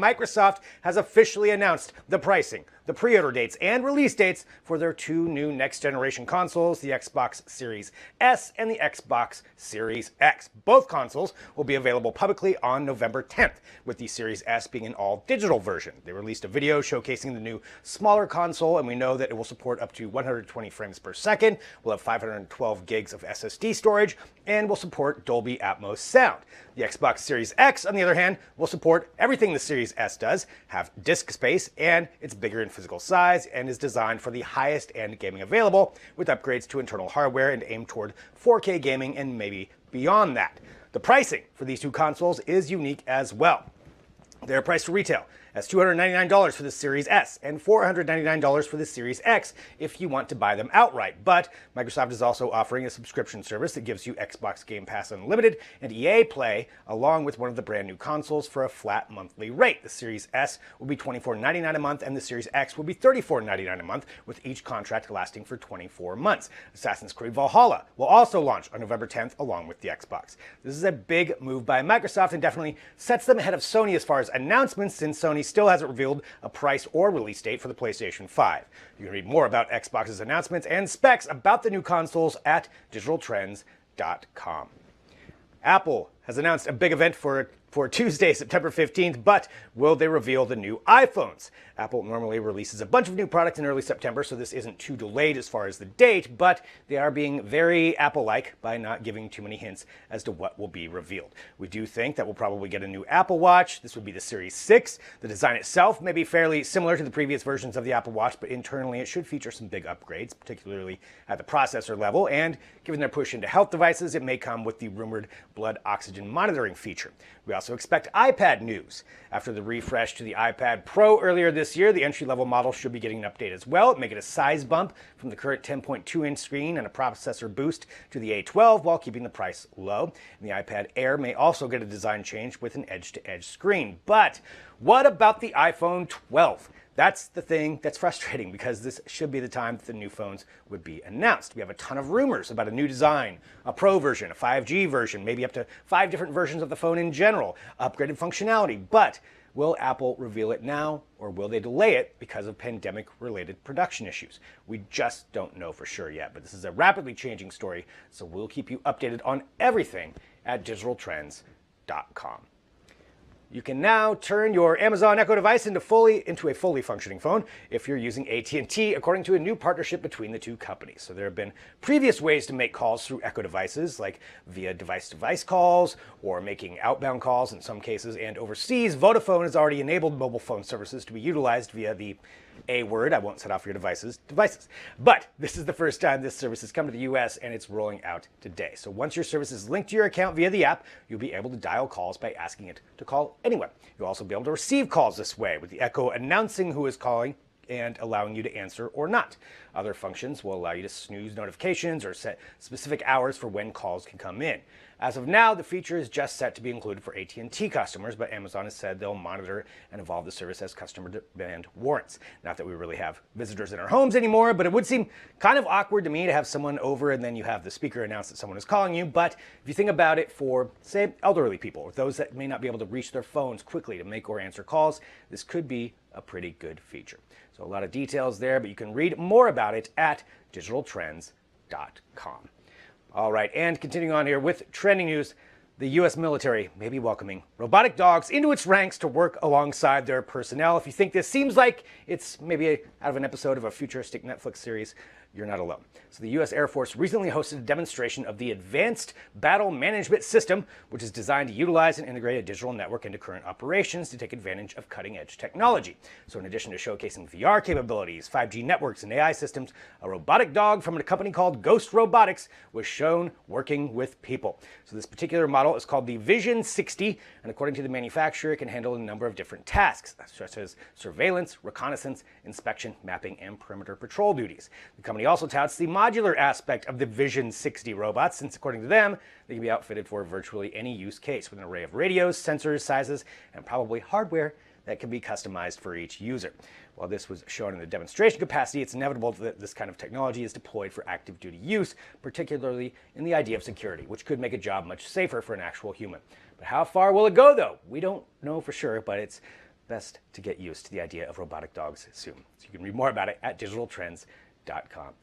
Microsoft has officially announced the pricing, the pre-order dates, and release dates for their two new next-generation consoles, the Xbox Series S and the Xbox Series X. Both consoles will be available publicly on November 10th, with the Series S being an all-digital version. They released a video showcasing the new smaller console, and we know that it will support up to 120 frames per second, will have 512 gigs of SSD storage, and will support Dolby Atmos sound. The Xbox Series X, on the other hand, will support everything the Series S does, have disk space, and it's bigger in physical size, and is designed for the highest-end gaming available, with upgrades to internal hardware and aimed toward 4K gaming and maybe beyond that. The pricing for these two consoles is unique as well. They're priced for retail as $299 for the Series S and $499 for the Series X if you want to buy them outright. But Microsoft is also offering a subscription service that gives you Xbox Game Pass Unlimited and EA Play along with one of the brand new consoles for a flat monthly rate. The Series S will be $24.99 a month and the Series X will be $34.99 a month, with each contract lasting for 24 months. Assassin's Creed Valhalla will also launch on November 10th along with the Xbox. This is a big move by Microsoft and definitely sets them ahead of Sony as far as announcements, since Sony still hasn't revealed a price or release date for the PlayStation 5. You can read more about Xbox's announcements and specs about the new consoles at digitaltrends.com. Apple has announced a big event for Tuesday, September 15th, but will they reveal the new iPhones? Apple normally releases a bunch of new products in early September, so this isn't too delayed as far as the date, but they are being very Apple-like by not giving too many hints as to what will be revealed. We do think that we'll probably get a new Apple Watch. This would be the Series 6. The design itself may be fairly similar to the previous versions of the Apple Watch, but internally it should feature some big upgrades, particularly at the processor level, and given their push into health devices, it may come with the rumored blood oxygen monitoring feature. We also expect iPad news. After the refresh to the iPad Pro earlier this year, the entry-level model should be getting an update as well. It may get a size bump from the current 10.2-inch screen and a processor boost to the A12 while keeping the price low. And the iPad Air may also get a design change with an edge-to-edge screen. But what about the iPhone 12? That's the thing that's frustrating, because this should be the time that the new phones would be announced. We have a ton of rumors about a new design, a Pro version, a 5G version, maybe up to 5 different versions of the phone in general, upgraded functionality. But will Apple reveal it now, or will they delay it because of pandemic-related production issues? We just don't know for sure yet, but this is a rapidly changing story, so we'll keep you updated on everything at digitaltrends.com. You can now turn your Amazon Echo device into a fully functioning phone if you're using AT&T, according to a new partnership between the two companies. So there have been previous ways to make calls through Echo devices, like via device-to-device calls or making outbound calls in some cases. And overseas, Vodafone has already enabled mobile phone services to be utilized via the A-word, I won't set off your devices. But this is the first time this service has come to the US, and it's rolling out today. So once your service is linked to your account via the app, you'll be able to dial calls by asking it to call anyone. You'll also be able to receive calls this way, with the Echo announcing who is calling and allowing you to answer or not. Other functions will allow you to snooze notifications or set specific hours for when calls can come in. As of now, the feature is just set to be included for AT&T customers, but Amazon has said they'll monitor and evolve the service as customer demand warrants. Not that we really have visitors in our homes anymore, but it would seem kind of awkward to me to have someone over and then you have the speaker announce that someone is calling you. But if you think about it, for, say, elderly people or those that may not be able to reach their phones quickly to make or answer calls, this could be a pretty good feature. So a lot of details there, but you can read more about it at digitaltrends.com. All right, and continuing on here with trending news, the U.S. military may be welcoming robotic dogs into its ranks to work alongside their personnel. If you think this seems like it's maybe out of an episode of a futuristic Netflix series, you're not alone. So the U.S. Air Force recently hosted a demonstration of the Advanced Battle Management System, which is designed to utilize and integrate a digital network into current operations to take advantage of cutting-edge technology. So in addition to showcasing VR capabilities, 5G networks, and AI systems, a robotic dog from a company called Ghost Robotics was shown working with people. So this particular model is called the Vision 60, and according to the manufacturer, it can handle a number of different tasks, such as surveillance, reconnaissance, inspection, mapping, and perimeter patrol duties. The company also touts the modular aspect of the Vision 60 robots, since according to them, they can be outfitted for virtually any use case with an array of radios, sensors, sizes, and probably hardware that can be customized for each user. While this was shown in the demonstration capacity, it's inevitable that this kind of technology is deployed for active duty use, particularly in the idea of security, which could make a job much safer for an actual human. But how far will it go, though? We don't know for sure, but it's best to get used to the idea of robotic dogs soon. So you can read more about it at digitaltrends.com.